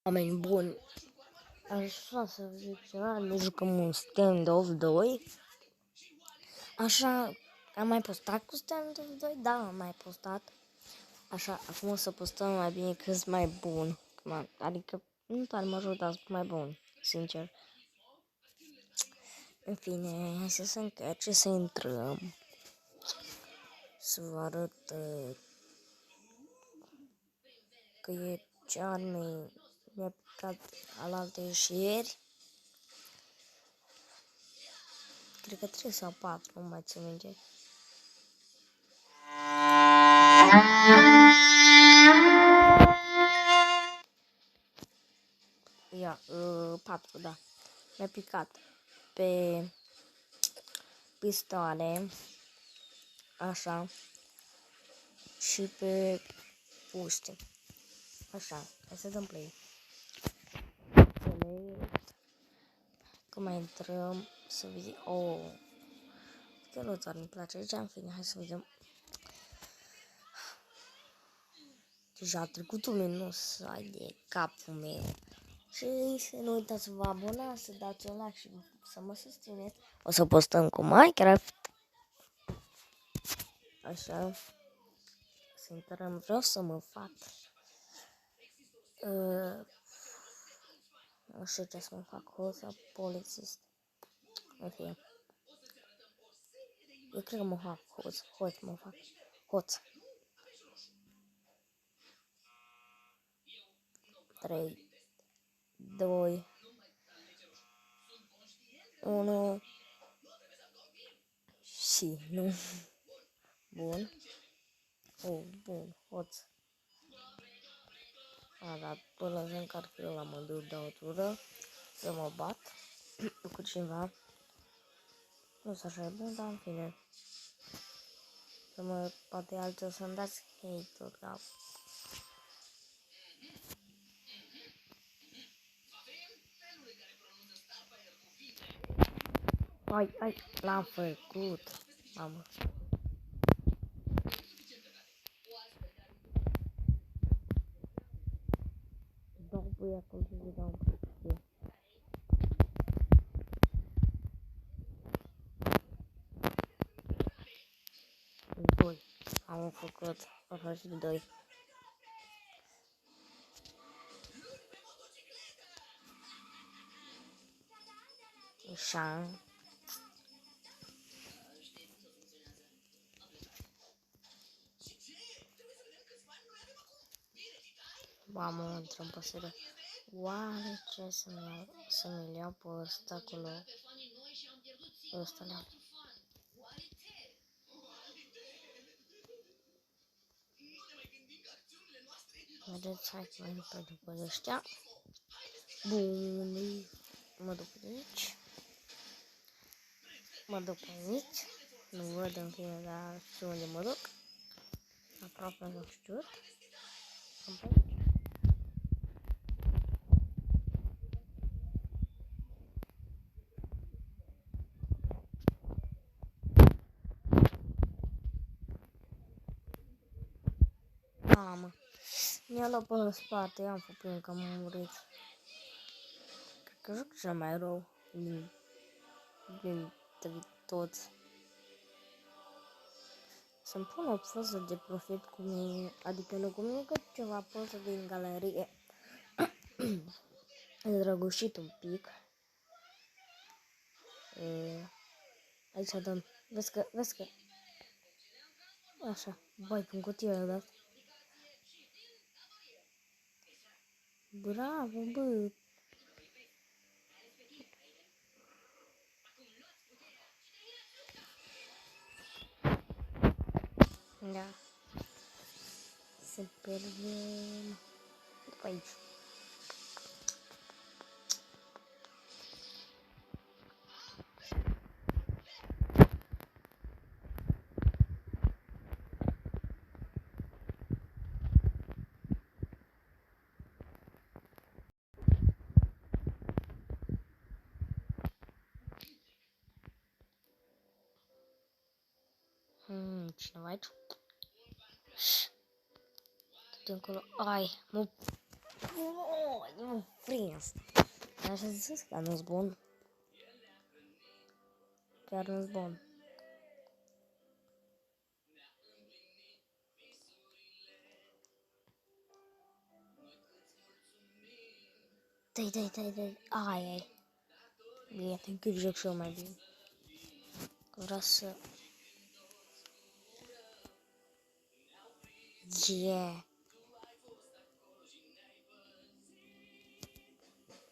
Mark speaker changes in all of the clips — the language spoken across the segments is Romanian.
Speaker 1: Oameni buni, aș vrea să zic ceva, ne jucăm un Standoff 2. Așa, am mai postat cu Standoff 2? Da, am mai postat. Așa, acum o să postăm mai bine cât mai bun. Adică, nu tare mă ajută, dar mai bun, sincer. În fine, hai să se încerce să intrăm. Să vă arăt că e ce arme mi-a picat alaltă și ieri. Cred că 3 sau 4, nu mai țin minte. Ia, 4, da. Mi-a picat pe pistoale, așa, și pe puște. Așa, hai să dăm play. Că mai intrăm să vedem. Că nu doar îmi place aici, în fine, hai să vedem. Deja a trecut un minut, să ai de capul meu. Și să nu uitați să vă abonați, să dați un like și să mă susțineți. O să postăm cu Minecraft. Așa. Să intrăm, vreau să mă fac. Nu știu ce să mă fac, hoț sau polițist. În fine. Eu cred că mă fac hoț mă fac. Hoț. 3, 2, 1 și nu. Bun. Bun, hoț. Dar până să încarc eu la modul de o tură, să mă bat cu cineva. Nu sunt așa bun, dar în fine. Să mă poate alții să-mi dați hate-uri, da. Ai, l-am făcut, mamă. Dau băi acolo să vă dau un pic. Doi, am făcut, o faci de 2. Așa. Mamă, intrăm pe seră. Oare ce să-mi iau pe ăsta acolo? Pe ăsta le-am. Vedeți, hai să mă duc pe ăștia. Bun, mă duc pe aici. Mă duc pe aici. Nu văd în fine, dar știu unde mă duc. Aproape nu știu. Am pe aici. Mamă, mi-a luat până în spate, am făcut până că am murit. Cred că joc cel mai rău din toți. Să-mi pun o poză de profil cu mine, adică nu cu mine, că ceva poză din galerie. E drăgușit un pic. Aici dăm, vezi că, așa, băi, prin cutie a dat. Bravo, bă! Da. Să mergem după aici. Cineva aici? Tot încolo. Ai, mă Oh, nu prins. Așa zis că nu-s bun. Chiar nu-s bun. Dai. Ai. Bine, te cât joc și eu mai bine. Că vreau să... Yeah.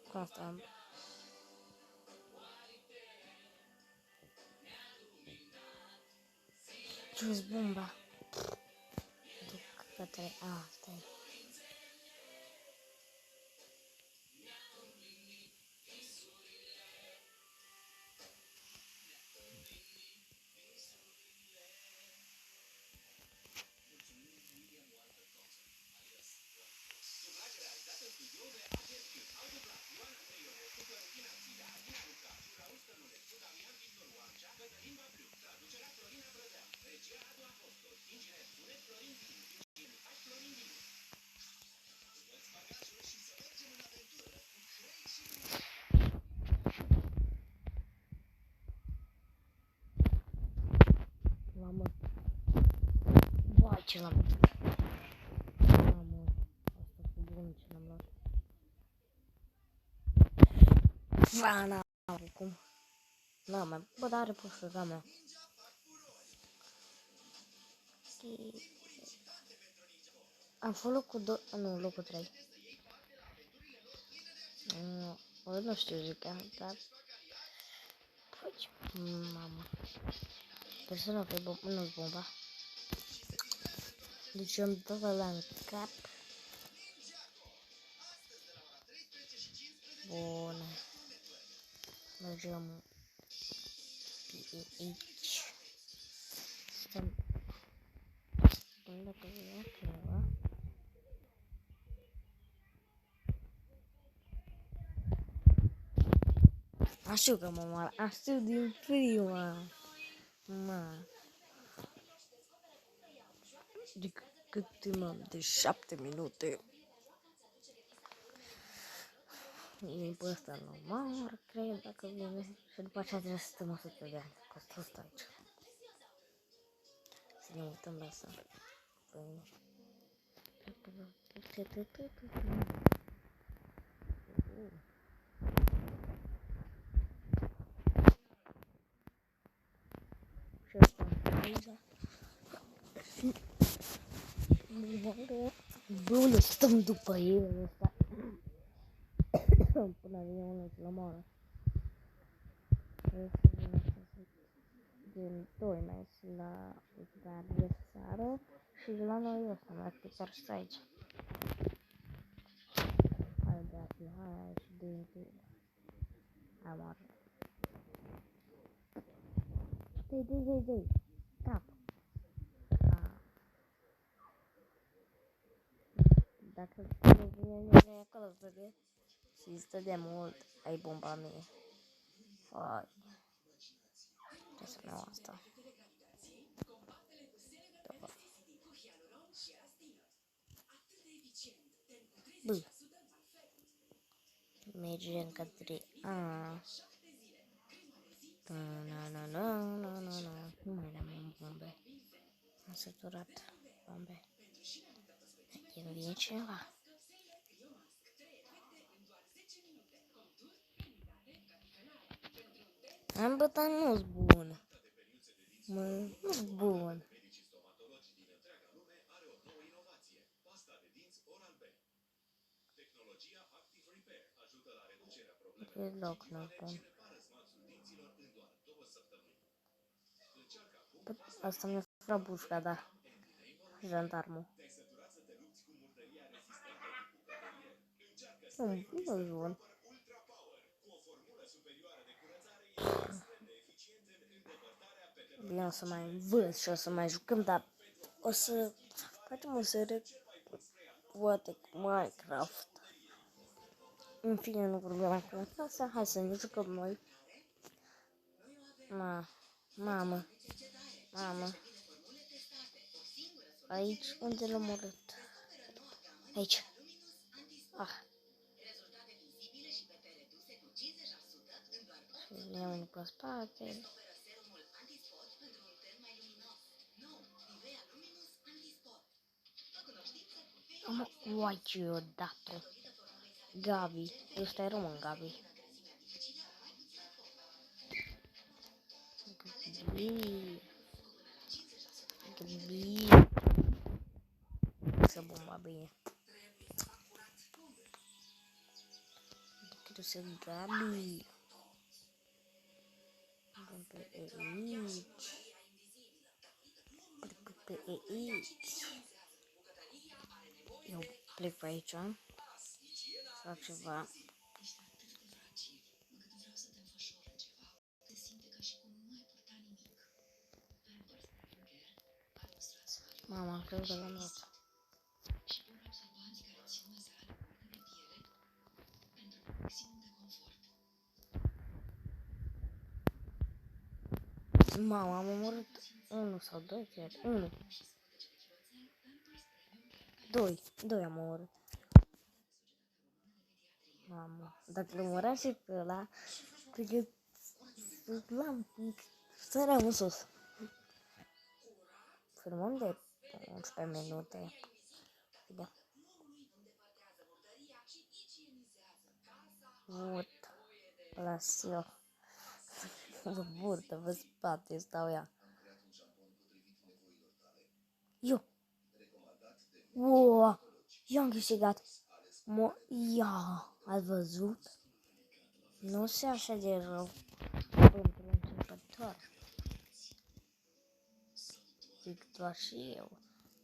Speaker 1: Cu asta am... Ce-s bomba? Duc către... stai. Mamă. Vai, ce l-am... Mamă. Asta cu bun ce l-am luat. Vana. Cum? Da, mai... Bă, dar are pușura mea. Am fost locul 2... Nu, locul 3. Nu știu zic, dar... Păi, mamă. Persoana pe nu-s bomba. Deci eu îmi dau ăla în cap. Bun. Mergem aici. Stăm. Dacă vine cineva. Știu că mă moară. Știu din prima. Ma. De cât timp am? De 7 minute. E pe ăsta nu moară, cred, dacă vine. Și după aceea trebuie să stăm 100 de ani. Costă asta aici. Să ne uităm la asta. Și asta aici. Bun, stăm după el ăsta. Până vine unul și l-omoară. Din 2 mai la adversară și la noi ăsta, mai chiar și aici. Hai de api, hai și de întâi. Hai moară. Dei. Cap. Dacă vine acolo să vede și stă de mult, ai bomba mie. Hai. Trebuie să iau asta. Bă. Mergem către Nu mai am bombe. Am săturat bombe. Îmi vine cineva. Am bătat, nu-s bun. Nu-s bun. Deloc nu-s bun. Asta mi-a furat bușca, da. Jandarmul. Nu-s bun. Bine, o să mai învăț și o să mai jucăm, dar o să facem o serie poate cu Minecraft. În fine, nu problema cu asta, hai să ne jucăm noi. Mamă. Aici, unde l-am omorât? Aici. Ah. Și ne iau pe spate. Uai, ce i-o dat-o. Gabi. Ăsta e român, Gabi. Gabi. Să bomba bine. Quero ser Gabi. Pe aici. Pe aici. Eu plec pe aici. Fac ceva. Mama, cred că l-am luat. Mama, am omorât 1 sau 2, cred. 1. 2 am omorât. Mamă, dacă l-am omorât și pe ăla, cred că l-am săream în sus. Filmăm de 11 minute. Da. Вот. Ăla eu. Vă burtă, vă spate, stau ea. Eu. Wow, eu am câștigat. Ia, ați văzut? Nu se așa de rău pentru începător. Zic doar și eu.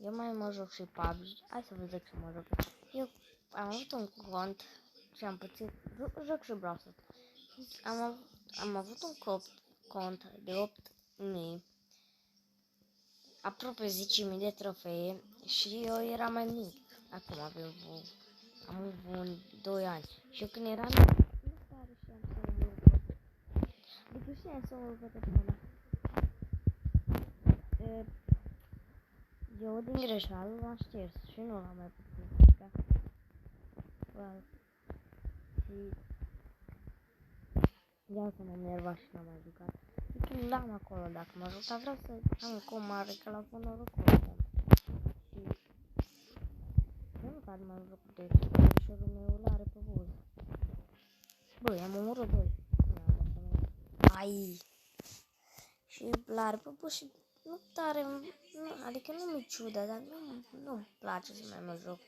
Speaker 1: Eu mai mă joc și PUBG. Hai să vedem ce mă joc. Eu am avut un cont și am pățit. Joc și Brawl Stars. Am avut un cont de 8.000. Aproape 10.000 de trofee și eu eram mai mic. Acum am 2 ani. Și eu când eram mic, nu pare știam să mă urcă. Adică știam să mă urcă pe până. Eu din greșeală l-am șters și nu l-am mai putut juca. Și ia să mă enerva și n-am mai jucat. Și l-am acolo dacă mă joc, dar vreau să am cum mare, că l-am făcut norocul acum. Și eu nu care mă joc de verișorul meu l-are pe buză. Băi, am omorât 2. Ai! Și l-are pe buză și nu tare, adică nu mi-e ciudă, dar nu-mi place să mai mă joc.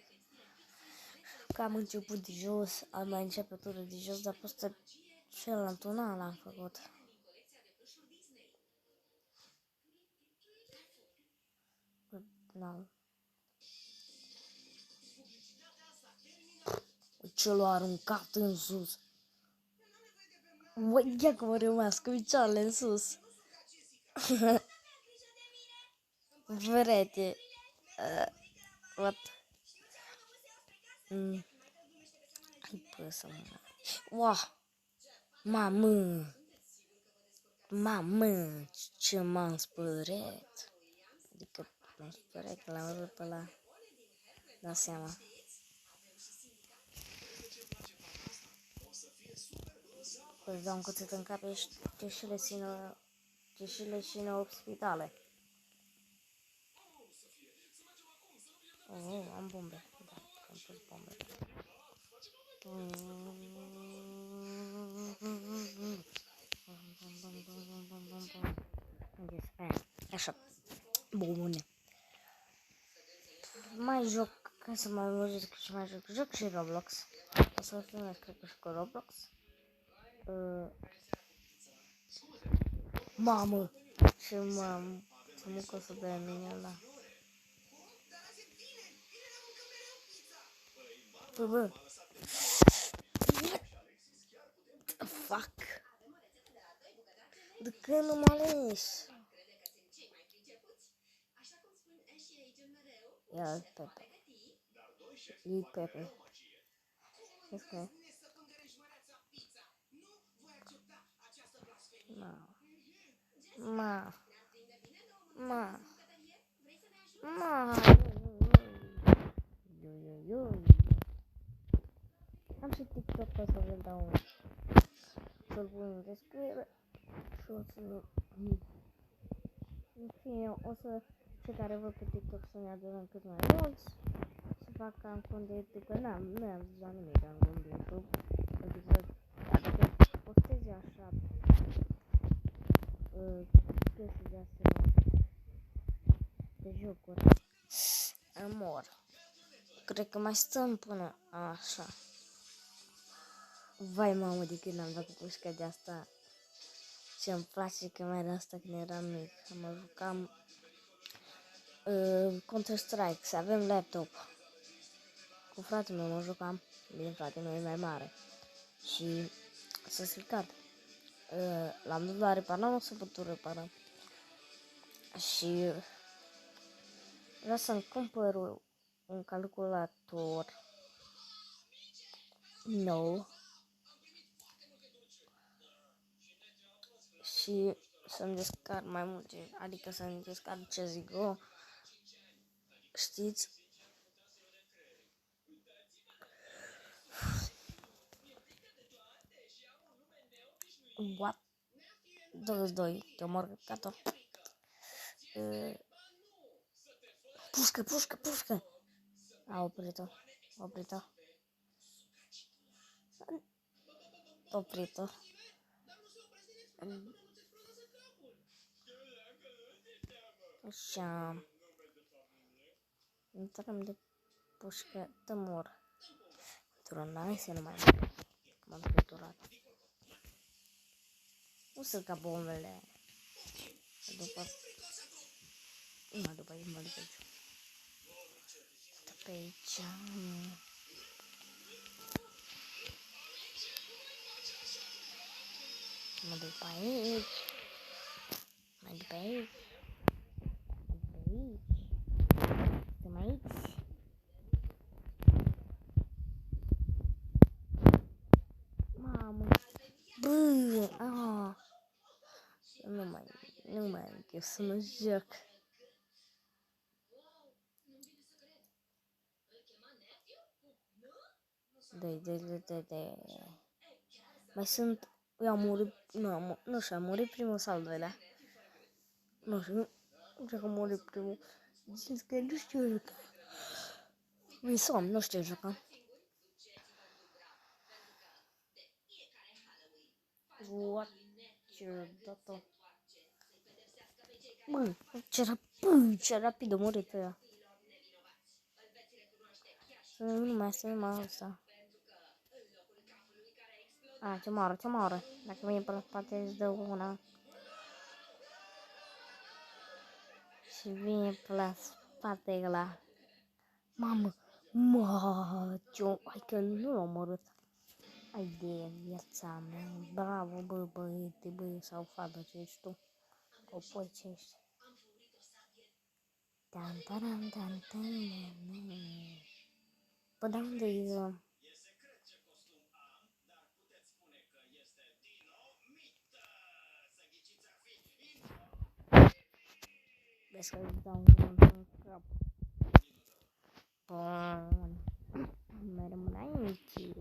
Speaker 1: Că am început de jos, am mai începătură de jos, dar postă celălalt un an l-am făcut. Nu. Ce l-a aruncat în sus. Uai, ia că mă rămas cu picioarele în sus. Vrete. What? Hai păsă, mă. Wow. Mamă, ce m-am spărat. Adică m-am spărat că l-am văzut pe ăla. Da seama. Îți dau un cuțit în cap și te și în 8 spitale. Oh, am bombe. Da, am pus bombe. Așa. Bune. Mai joc, ca să mai auzit ce mai joc. Joc și Roblox. O să filmez, cred că și cu Roblox. Mamă! Ce mucă o să dea mine ăla. Bă. What the fuck? De când nu m-a ales? Ia Pepe. E Pepe. Vezi că e? Ma. Yo. Am și TikTok, o să vă dau să-l pun în descriere și o să în fine, o să cei care văd pe TikTok să ne adunăm cât mai mulți, să fac cam cont de YouTube, că nu am zis la nimic în cont de YouTube, adică dacă postezi așa chestii de astea de jocuri, mor. Cred că mai stăm până așa. Vai mamă, de când am dat cu pușca de asta. Ce-mi place că mai era asta când eram mic. Mă jucam Counter-Strike, să avem laptop. Cu fratele meu mă jucam. Bine, fratele meu e mai mare. Și s-a stricat. L-am dus la reparat, nu s-a putut repara. Și vreau să-mi cumpăr un calculator nou. Și să-mi descarc mai multe, adică să-mi descarc CSGO, știți? What? 22, te omor căcator. Pușcă! A oprit-o. Așa. Intrăm de pușcă, te mor. Hai să nu mai mor. M-am spăturat. Nu sunt ca bombele. După aici. Pe aici. Mă duc pe aici. Mai duc pe aici. Stăm aici. Mamă. Bă, nu mai am chef să mă joc. De. Mai sunt, eu am murit, nu știu, am murit primul sau al doilea. Nu știu, nu știu că am murit primul. Zic că nu știu juca. Mi somn, nu știu juca. What? Ce dat-o? Bă, ce rapid a murit ăia. Nu mai asta. Ce moară. Dacă vine pe la spate îți dă una. Și vine pe la spate ăla. Mamă, hai că nu l-a omorât. Hai de viața mea. Bravo, băiete, sau fată ce ești tu. Copoi ce ești. Tan. Bă, dar unde e? Vezi că îți dau un cap. Bun. Mergem înainte.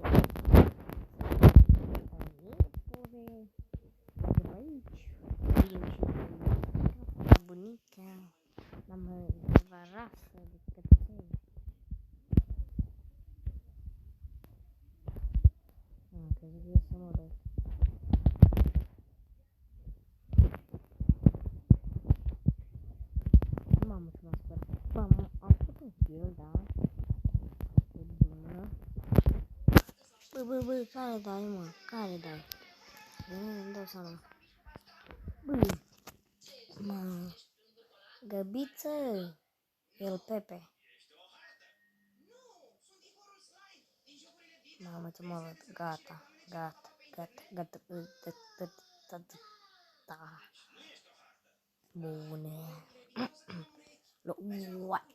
Speaker 1: De aici. Bunica. N-am rasă de căței. Crezi că e să mă rog. Mamă, ce m-a spărat. Am făcut un kill, da. E bună. Bă, care dai, mă? Care dai? Nu-mi dau seama. Bă, mă, Găbiță, el Pepe. Mamă, ce mă văd, gata. Bune. What?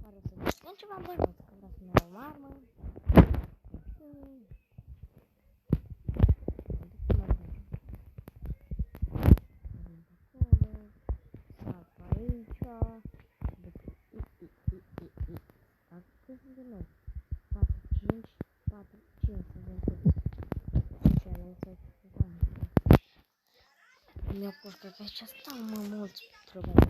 Speaker 1: Pare să deschidem ceva bănuț, că vreau să ne luăm armă. nu. 4, 5, 4, 5, să vedem cât. Ce ale să mi-a pus că pe aici stau mulți probleme.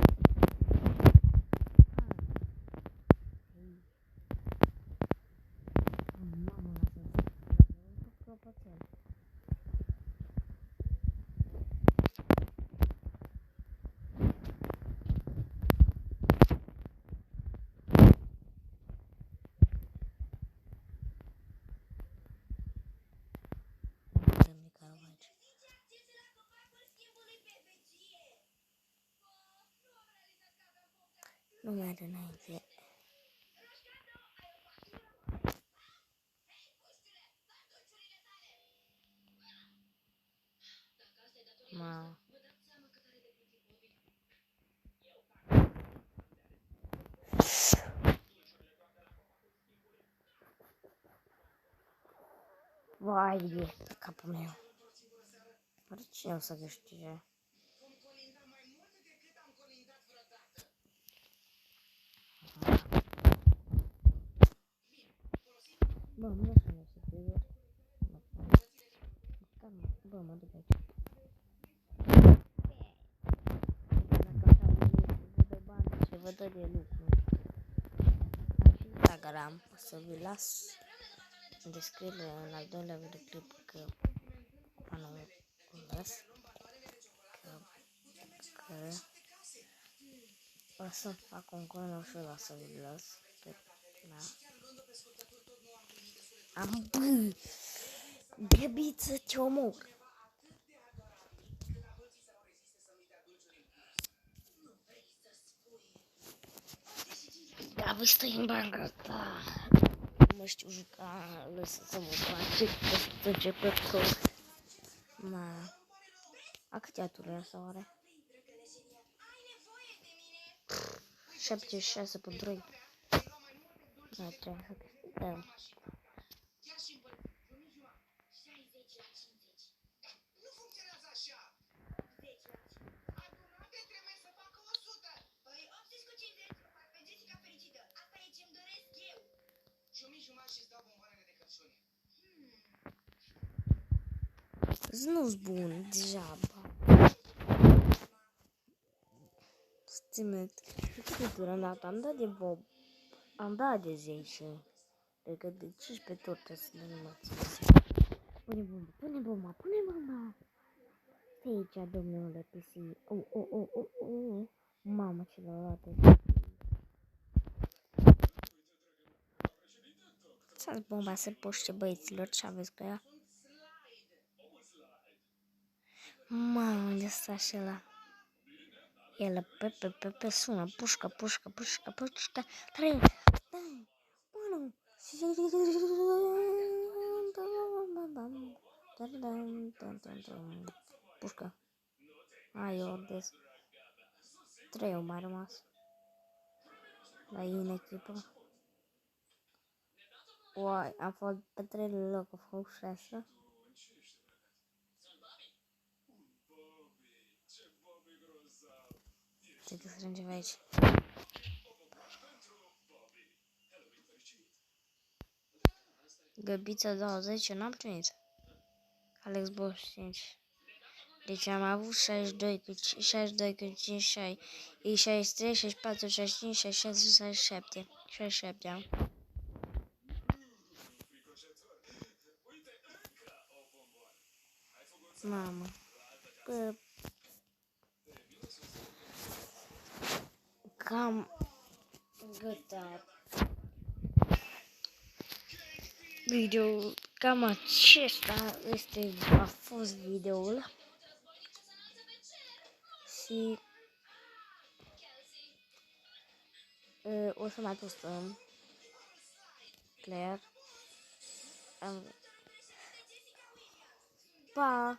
Speaker 1: Mamă, lasă-mi clopoțel. Nu mai are înainte. Ma. Vai de capul meu. Oare cine o să câștige? Bă, nu știu să fie. Bă, mă duc aici. Dacă așa vă dă bani și vă dă de lucru. Și Instagram, o să vi las în descriere în al doilea videoclip că anul las. Că o să fac un corner și o să vi las. Da. Am bă! Găbiță, te omor! Da, voi stai în banca ta. Mă știu juca, lăsați-mă place, că să încep pe cod. Ma. A câte aturi asta oare? 76 pe 3. Da, trebuie să câștigăm. Nu-s bun, degeaba. Stimet, câte tură am dat? Am dat de Bob. Am dat de 10. Cred că de 15 tot trebuie să le învăț. Pune bomba, pune bomba, pune bomba. Stai aici, domnule PC. Mamă, ce l-a luat. Lăsați bomba să poște băieților, ce aveți cu ea? Mamă, unde stă și ăla? El pe sună, pușcă, 3, 2, 1. Pușcă. Ai ordez. 3 au mai rămas. La ei în echipă. Uai, am fost pe 3 loc, a fost 6. Ce că strâng ceva aici. Găbița 20, eu n-am primit. Alex Bosch 5. Deci am avut 62 cu 5, 6, e 63, 64, 65, 66, 67. 67 am. Mamă. Că... Cam... Gata. Video cam acesta a fost videoul. Și o să mai postăm. Clar. Pa!